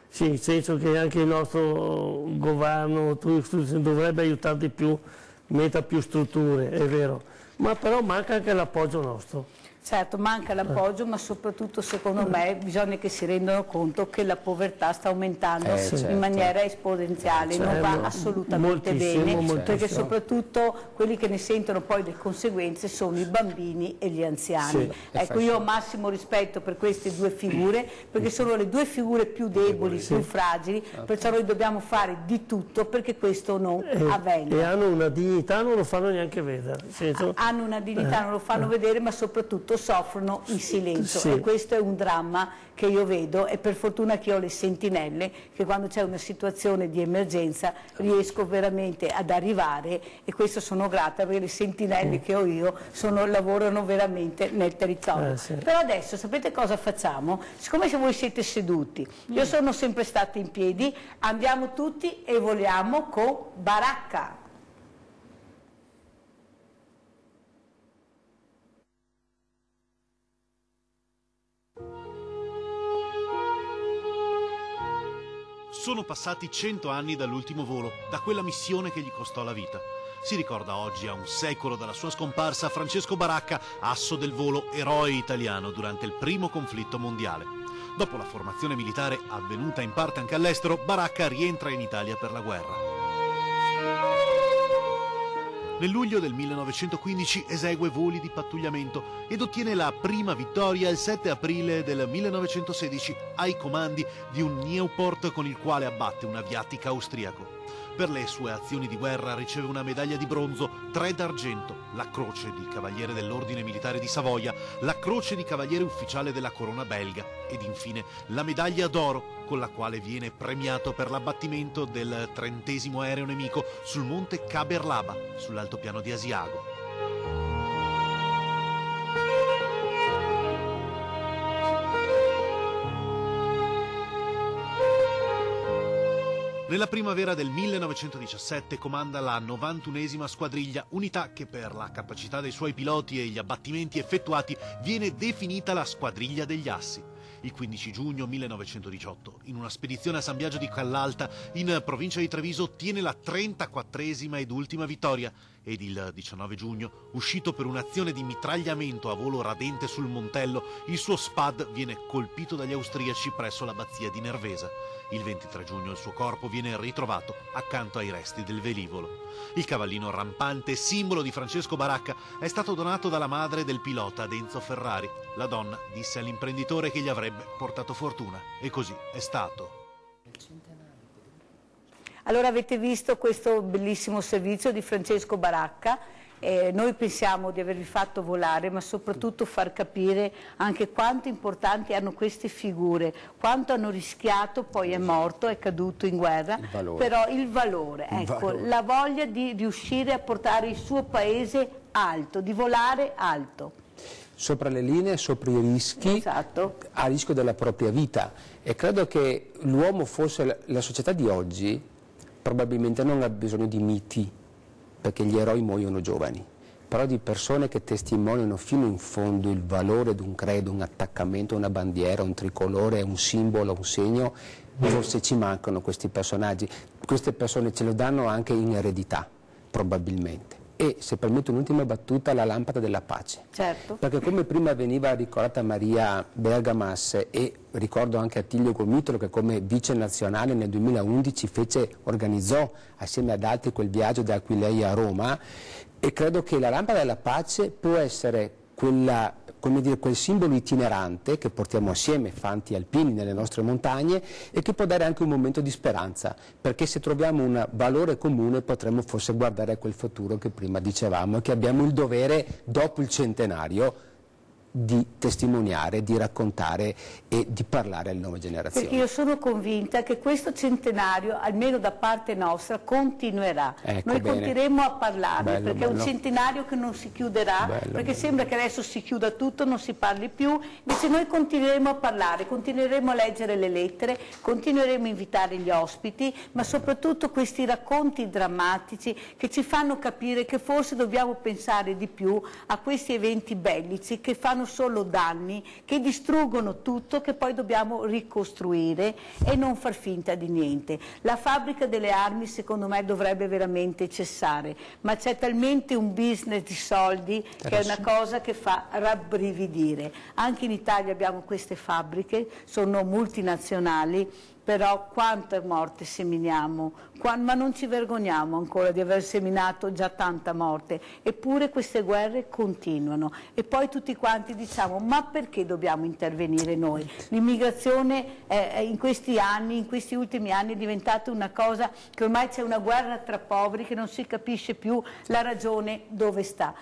sì, nel senso che anche il nostro governo dovrebbe aiutare di più, metta più strutture, è vero, ma però manca anche l'appoggio nostro. Certo, manca l'appoggio, ma soprattutto secondo me bisogna che si rendano conto che la povertà sta aumentando in maniera esponenziale, non va assolutamente bene, perché soprattutto quelli che ne sentono poi le conseguenze sono i bambini e gli anziani. Ecco, io ho massimo rispetto per queste due figure, perché sono le due figure più deboli, più fragili, perciò noi dobbiamo fare di tutto perché questo non avvenga. E hanno una dignità, non lo fanno neanche vedere. Hanno una dignità, non lo fanno vedere, ma soprattutto soffrono in silenzio e questo è un dramma che io vedo, e per fortuna che ho le sentinelle che quando c'è una situazione di emergenza riesco veramente ad arrivare, e questo sono grata perché le sentinelle che ho io lavorano veramente nel territorio. Però adesso sapete cosa facciamo? Siccome voi siete seduti, io sono sempre stata in piedi, andiamo tutti e voliamo con Baracca. Sono passati 100 anni dall'ultimo volo, da quella missione che gli costò la vita. Si ricorda oggi, a un secolo dalla sua scomparsa, Francesco Baracca, asso del volo, eroe italiano durante il primo conflitto mondiale. Dopo la formazione militare, avvenuta in parte anche all'estero, Baracca rientra in Italia per la guerra. Nel luglio del 1915 esegue voli di pattugliamento ed ottiene la prima vittoria il 7 aprile del 1916 ai comandi di un Nieuport con il quale abbatte un aviatica austriaco. Per le sue azioni di guerra riceve una medaglia di bronzo, 3 d'argento, la croce di Cavaliere dell'Ordine Militare di Savoia, la croce di Cavaliere Ufficiale della Corona belga ed infine la medaglia d'oro con la quale viene premiato per l'abbattimento del 30° aereo nemico sul monte Kaberlaba, sull'altopiano di Asiago. Nella primavera del 1917 comanda la 91esima squadriglia, unità che per la capacità dei suoi piloti e gli abbattimenti effettuati viene definita la Squadriglia degli Assi. Il 15 giugno 1918, in una spedizione a San Biagio di Callalta, in provincia di Treviso, ottiene la 34esima ed ultima vittoria ed il 19 giugno, uscito per un'azione di mitragliamento a volo radente sul Montello, il suo Spad viene colpito dagli austriaci presso l'abbazia di Nervesa. Il 23 giugno il suo corpo viene ritrovato accanto ai resti del velivolo. Il cavallino rampante, simbolo di Francesco Baracca, è stato donato dalla madre del pilota Enzo Ferrari. La donna disse all'imprenditore che gli avrebbe portato fortuna, e così è stato. Allora avete visto questo bellissimo servizio di Francesco Baracca. Noi pensiamo di avervi fatto volare, ma soprattutto far capire anche quanto importanti hanno queste figure, quanto hanno rischiato, poi è morto, è caduto in guerra, però il valore, la voglia di riuscire a portare il suo paese alto, di volare alto. Sopra le linee, sopra i rischi, a rischio della propria vita. E credo che l'uomo, forse la società di oggi, probabilmente non ha bisogno di miti, perché gli eroi muoiono giovani, però di persone che testimoniano fino in fondo il valore di un credo, un attaccamento, una bandiera, un tricolore, un simbolo, un segno. Forse ci mancano questi personaggi. Queste persone ce lo danno anche in eredità, probabilmente. E, se permetto un'ultima battuta, la lampada della pace. Certo. Perché come prima veniva ricordata Maria Bergamas, e ricordo anche Attilio Gomitolo che come vice nazionale nel 2011 organizzò assieme ad altri quel viaggio da Aquileia a Roma, e credo che la lampada della pace può essere quel simbolo itinerante che portiamo assieme, fanti alpini nelle nostre montagne, e che può dare anche un momento di speranza, perché se troviamo un valore comune potremmo forse guardare a quel futuro che prima dicevamo e che abbiamo il dovere, dopo il centenario, di testimoniare, di raccontare e di parlare alle nuove generazioni. Perché io sono convinta che questo centenario, almeno da parte nostra, continuerà. Ecco, noi bene. continueremo a parlarne, Bello, perché è un bello. centenario che non si chiuderà, Bello, perché bello. sembra che adesso si chiuda tutto, non si parli più, invece noi continueremo a parlare, continueremo a leggere le lettere, continueremo a invitare gli ospiti, ma soprattutto questi racconti drammatici che ci fanno capire che forse dobbiamo pensare di più a questi eventi bellici che fanno solo danni, che distruggono tutto, che poi dobbiamo ricostruire e non far finta di niente. La fabbrica delle armi secondo me dovrebbe veramente cessare, ma c'è talmente un business di soldi che è una cosa che fa rabbrividire. Anche in Italia abbiamo queste fabbriche, sono multinazionali, però quante morte seminiamo, ma non ci vergogniamo ancora di aver seminato già tanta morte, eppure queste guerre continuano e poi tutti quanti diciamo ma perché dobbiamo intervenire noi? L'immigrazione in questi anni, in questi ultimi anni è diventata una cosa che ormai c'è una guerra tra poveri che non si capisce più la ragione dove sta.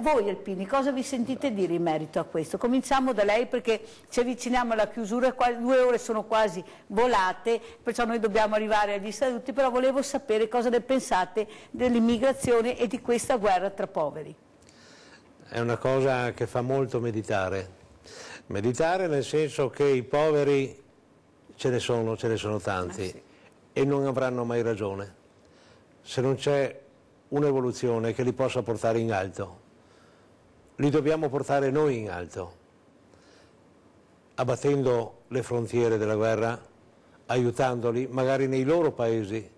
Voi alpini cosa vi sentite dire in merito a questo? Cominciamo da lei perché ci avviciniamo alla chiusura, 2 ore sono quasi volate, perciò noi dobbiamo arrivare agli saluti, però volevo sapere cosa ne pensate dell'immigrazione e di questa guerra tra poveri. È una cosa che fa molto meditare. Meditare nel senso che i poveri ce ne sono tanti, sì, e non avranno mai ragione se non c'è un'evoluzione che li possa portare in alto. Li dobbiamo portare noi in alto, abbattendo le frontiere della guerra, aiutandoli magari nei loro paesi,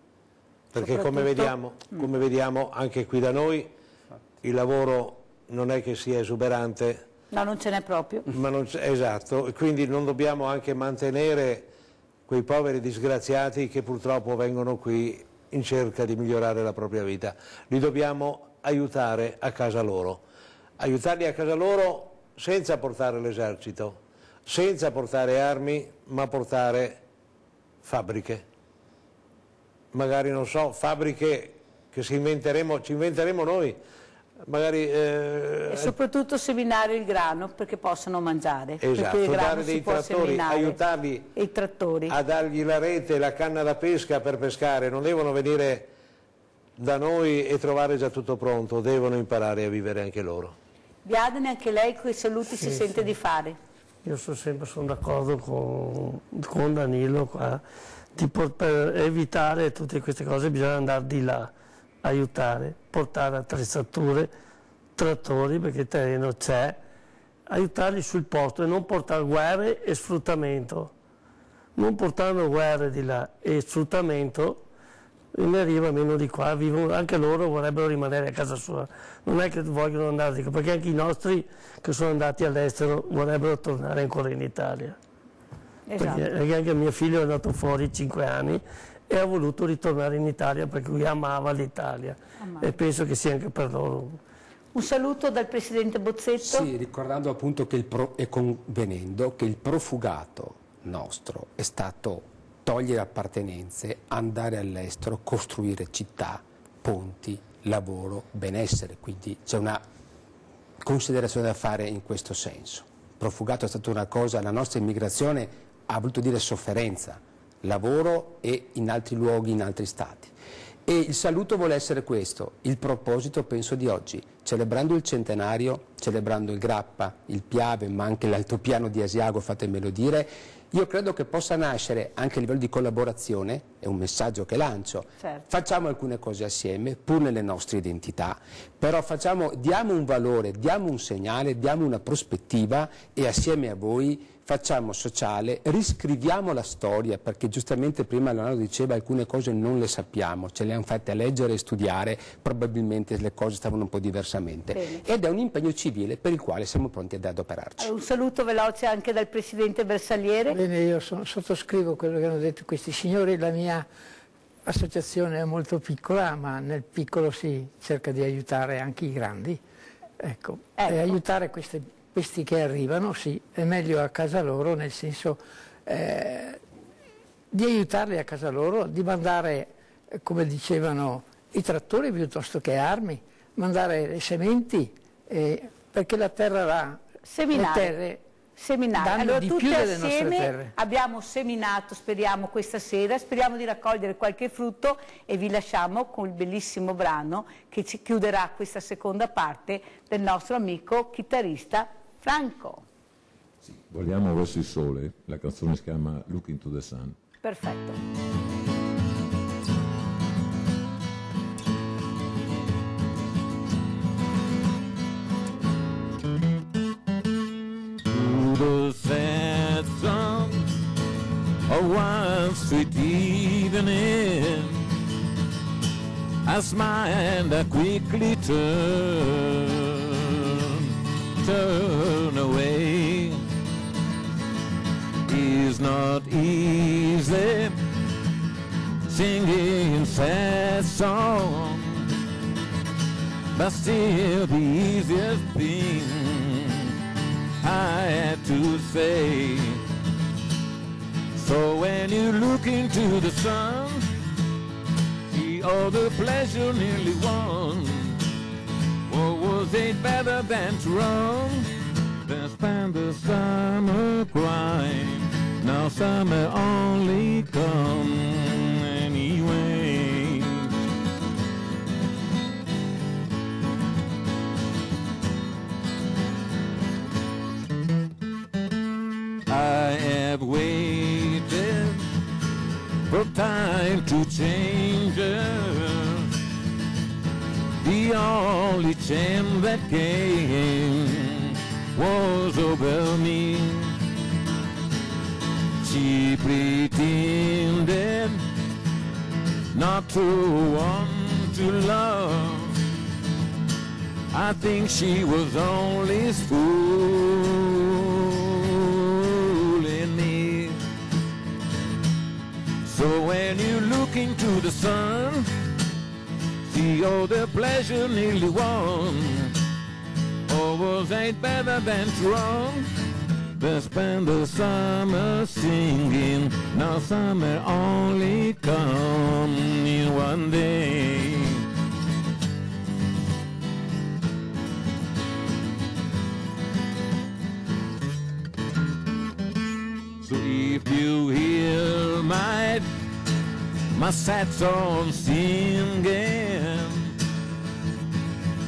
perché come vediamo anche qui da noi il lavoro non è che sia esuberante. No, non ce n'è proprio. Esatto, e quindi non dobbiamo anche mantenere quei poveri disgraziati che purtroppo vengono qui in cerca di migliorare la propria vita. Li dobbiamo aiutare a casa loro, aiutarli a casa loro senza portare l'esercito, senza portare armi, ma portare fabbriche. Magari, non so, fabbriche che ci inventeremo noi, magari... E soprattutto seminare il grano perché possano mangiare. Esatto, perché il grano dare dei trattori, aiutarli a dargli la rete, la canna da pesca per pescare. Non devono venire da noi e trovare già tutto pronto, devono imparare a vivere anche loro. Biadene, anche lei quei saluti si sente di fare? Io sono d'accordo con Danilo qua. Per evitare tutte queste cose bisogna andare di là, aiutare, portare attrezzature, trattori perché il terreno c'è, aiutarli sul posto e non portare guerre e sfruttamento. Non portando guerre di là e sfruttamento ne arriva meno di qua, anche loro vorrebbero rimanere a casa sua, non è che vogliono andare di qua, perché anche i nostri che sono andati all'estero vorrebbero tornare ancora in Italia. Esatto. Perché anche mio figlio è andato fuori 5 anni e ha voluto ritornare in Italia perché lui amava l'Italia e penso che sia anche per loro. Un saluto dal Presidente Bozzetto. Sì, ricordando appunto che e convenendo che il profugato nostro è stato togliere appartenenze, andare all'estero, costruire città, ponti, lavoro, benessere, quindi c'è una considerazione da fare in questo senso. Profugato è stata una cosa, la nostra immigrazione ha voluto dire sofferenza, lavoro e in altri luoghi, in altri stati. E il saluto vuole essere questo, il proposito penso di oggi, celebrando il centenario, celebrando il Grappa, il Piave, ma anche l'altopiano di Asiago, fatemelo dire, io credo che possa nascere anche a livello di collaborazione, è un messaggio che lancio, certo. Facciamo alcune cose assieme, pur nelle nostre identità, però diamo un valore, diamo un segnale, diamo una prospettiva e assieme a voi facciamo sociale, riscriviamo la storia, perché giustamente prima Leonardo diceva alcune cose non le sappiamo, ce le hanno fatte a leggere e studiare, probabilmente le cose stavano un po' diversamente. Bene. Ed è un impegno civile per il quale siamo pronti ad adoperarci. Un saluto veloce anche dal Presidente Bersagliere. Bene, io sottoscrivo quello che hanno detto questi signori, la mia associazione è molto piccola, ma nel piccolo si cerca di aiutare anche i grandi Ecco. E aiutare questi che arrivano, sì, è meglio a casa loro, nel senso di aiutarli a casa loro, di mandare, come dicevano, i trattori piuttosto che armi, mandare le sementi, perché la terra là, seminare. Allora di tutti più delle nostre assieme terre. abbiamo seminato, speriamo questa sera, speriamo di raccogliere qualche frutto e vi lasciamo con il bellissimo brano che ci chiuderà questa seconda parte del nostro amico chitarrista Franco. Sì, vogliamo verso il sole, la canzone si chiama Look into the Sun. Perfetto. The sad song of one sweet evening, I smile and I quickly turn away. It's not easy singing sad song, but still the easiest thing I had to say. So when you look into the sun, see all the pleasure nearly won. Or was it better than to run, than spend the summer crying? Now summer only come anyway. I have waited for time to change her. The only change that came was over me. She pretended not to want to love. I think she was only fooling me. So when you look into the sun, see all the pleasure nearly won. Or was it better than to run, than spend the summer singing? Now summer only come in one day. So if you hear my sad song singing,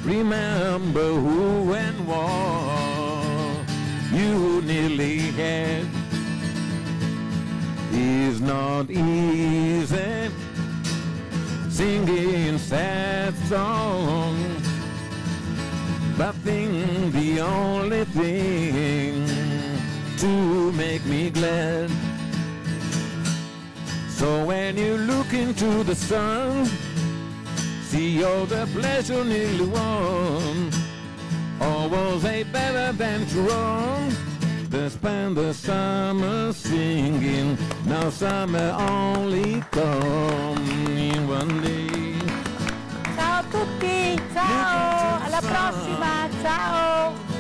remember who and what you nearly had. It's not easy singing sad songs, but think the only thing to make me glad. So when you look into the sun, see all the pleasure nearly won. Or was it better than to run, than spend the summer singing? Now summer only come in one day. Ciao a tutti, ciao, alla prossima, ciao.